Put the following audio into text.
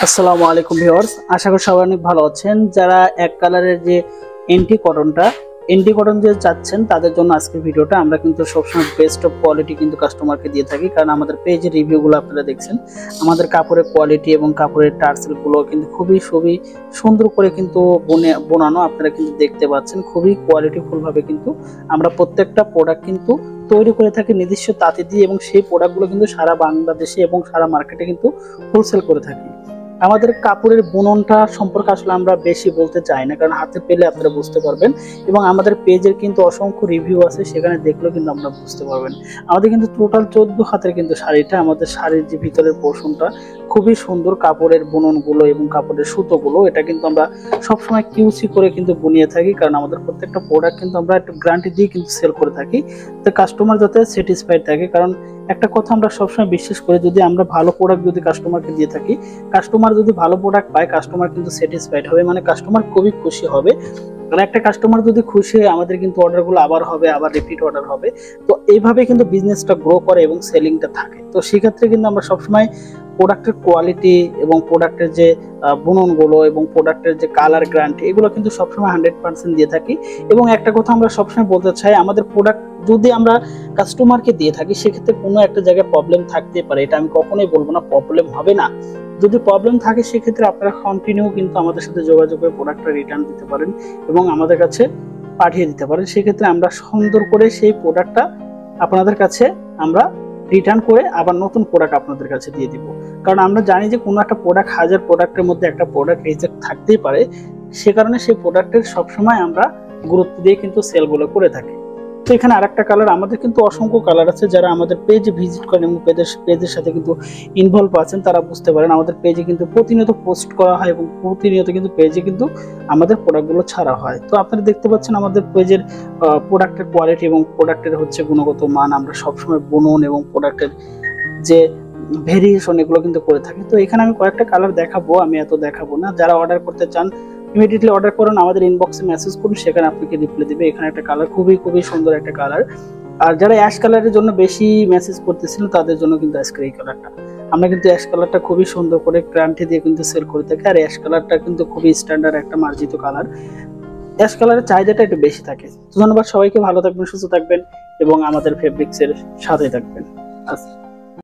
আসসালামু আলাইকুম ভিউয়ার্স, আশা করি সবাই অনেক ভালো আছেন। যারা এক কালারের যে এন্টি কটন যে চাচ্ছেন তাদের জন্য আজকের ভিডিওটা। আমরা কিন্তু সবসময় বেস্ট অফ কোয়ালিটি কিন্তু কাস্টমারকে দিয়ে থাকি, কারণ আমাদের পেজের রিভিউগুলো আপনারা দেখছেন। আমাদের কাপড়ের কোয়ালিটি এবং কাপড়ের টার্সেলগুলো কিন্তু খুবই সুন্দর করে কিন্তু বোনানো, আপনারা কিন্তু দেখতে পাচ্ছেন। খুবই কোয়ালিটিফুল ভাবে কিন্তু আমরা প্রত্যেকটা প্রোডাক্ট কিন্তু তৈরি করে থাকি নিজস্ব তাঁতি দিয়ে, এবং সেই প্রোডাক্টগুলো কিন্তু সারা বাংলাদেশে এবং সারা মার্কেটে কিন্তু হোলসেল করে থাকি। আমাদের কাপড়ের বুননটা সম্পর্কে আসলে আমরা বেশি বলতে চাই না, কারণ হাতে পেলে আপনারা বুঝতে পারবেন, এবং আমাদের পেজের কিন্তু অসংখ্য রিভিউ আছে, সেখানে দেখলেও কিন্তু আমরা বুঝতে পারবেন। আমাদের কিন্তু টোটাল 14 হাতের কিন্তু শাড়িটা, আমাদের শাড়ির যে ভিতরের পোর্শনটা খুবই সুন্দর, কাপড়ের বুননগুলো এবং কাপড়ের সুতোগুলো এটা কিন্তু আমরা সবসময় কিউসি করে কিন্তু বুনিয়ে থাকি, কারণ আমাদের প্রত্যেকটা প্রোডাক্ট কিন্তু আমরা একটু গ্যারান্টি দিয়ে কিন্তু সেল করে থাকি, তো কাস্টমার যাতে স্যাটিসফাইড থাকে। কারণ একটা কথা আমরা সবসময় বিশ্বাস করি, যদি আমরা ভালো প্রোডাক্ট যদি কাস্টমারকে দিয়ে থাকি, কাস্টমার যদি ভালো প্রোডাক্ট পায়, কাস্টমার কিন্তু স্যাটিসফাইড হবে, মানে কাস্টমার খুবই খুশি হবে। কারণ একটা কাস্টমার যদি খুশি হয়, আমাদের কিন্তু অর্ডারগুলো আবার হবে, আবার রিপিট অর্ডার হবে। তো এইভাবে কিন্তু বিজনেসটা গ্রো করে এবং সেলিংটা থাকে। তো সেক্ষেত্রে কিন্তু আমরা সবসময় প্রোডাক্টের কোয়ালিটি এবং প্রোডাক্টের যে বুননগুলো এবং প্রোডাক্টের যে কালার গ্যারান্টি, এগুলো কিন্তু সবসময় 100% দিয়ে থাকি। এবং একটা কথা আমরা সবসময় বলতে চাই, আমাদের প্রোডাক্ট যদি আমরা কাস্টমারকে দিয়ে থাকি, সেক্ষেত্রে কোনো একটা জায়গায় প্রবলেম থাকতে পারে, এটা আমি কখনোই বলবো না প্রবলেম হবে না। যদি প্রবলেম থাকে, সেক্ষেত্রে আপনারা কন্টিনিউ কিন্তু আমাদের সাথে যোগাযোগ করে প্রোডাক্টটা রিটার্ন দিতে পারেন এবং আমাদের কাছে পাঠিয়ে দিতে পারেন। সেক্ষেত্রে আমরা সুন্দর করে সেই প্রোডাক্টটা আপনাদের কাছে আমরা রিটার্ন করে আবার নতুন প্রোডাক্ট আপনাদের কাছে দিয়ে দিব। কারণ আমরা জানি যে কোনো একটা প্রোডাক্ট, হাজার প্রোডাক্টের মধ্যে একটা প্রোডাক্ট রিজেক্ট থাকতেই পারে, সে কারণে সেই প্রোডাক্টের সবসময় আমরা গুরুত্ব দিয়ে কিন্তু সেলগুলো করে থাকি। তো এখানে আরেকটা কালার, আমাদের কিন্তু অসংখ্য কালার আছে। যারা আমাদের পেজে ভিজিট করেন এবং পেজের সাথে কিন্তু ইনভলভ আছেন, তারা বুঝতে পারেন আমাদের পেজে কিন্তু প্রতিনিয়ত পোস্ট করা হয় এবং প্রতিনিয়ত কিন্তু পেজে কিন্তু আমাদের প্রোডাক্টগুলো ছাড়া হয়। তো আপনারা দেখতে পাচ্ছেন আমাদের পেজের প্রোডাক্টের কোয়ালিটি এবং প্রোডাক্টের গুণগত মান আমরা সবসময় বুনন এবং প্রোডাক্টের যে ভেরিয়েশন এগুলো কিন্তু করে থাকি। তো এখানে আমি কয়েকটা কালার দেখাবো, আমি এত দেখাবো না। যারা অর্ডার করতে চান ইমিডিয়েটলি অর্ডার করুন, আমাদের ইনবক্সে মেসেজ করুন, সেখানে আপনাকে রিপ্লাই দিবে। এখানে একটা কালার খুবই সুন্দর একটা কালার। আর যারা অ্যাশ কালারের জন্য বেশি মেসেজ করতেছিলেন, তাদের জন্য কিন্তু আজকে এই কালারটা, আমরা কিন্তু অ্যাশ কালারটা খুবই সুন্দর করে গ্যারান্টি দিয়ে কিন্তু সেল করে থাকি। আর অ্যাশ কালারটা কিন্তু খুবই স্ট্যান্ডার্ড একটা মার্জিত কালার। অ্যাশ কালারের চাহিদাটা একটু বেশি থাকে। ধন্যবাদ সবাইকে, ভালো থাকবেন, সুস্থ থাকবেন এবং আমাদের ফেব্রিক্সের সাথে থাকবেন।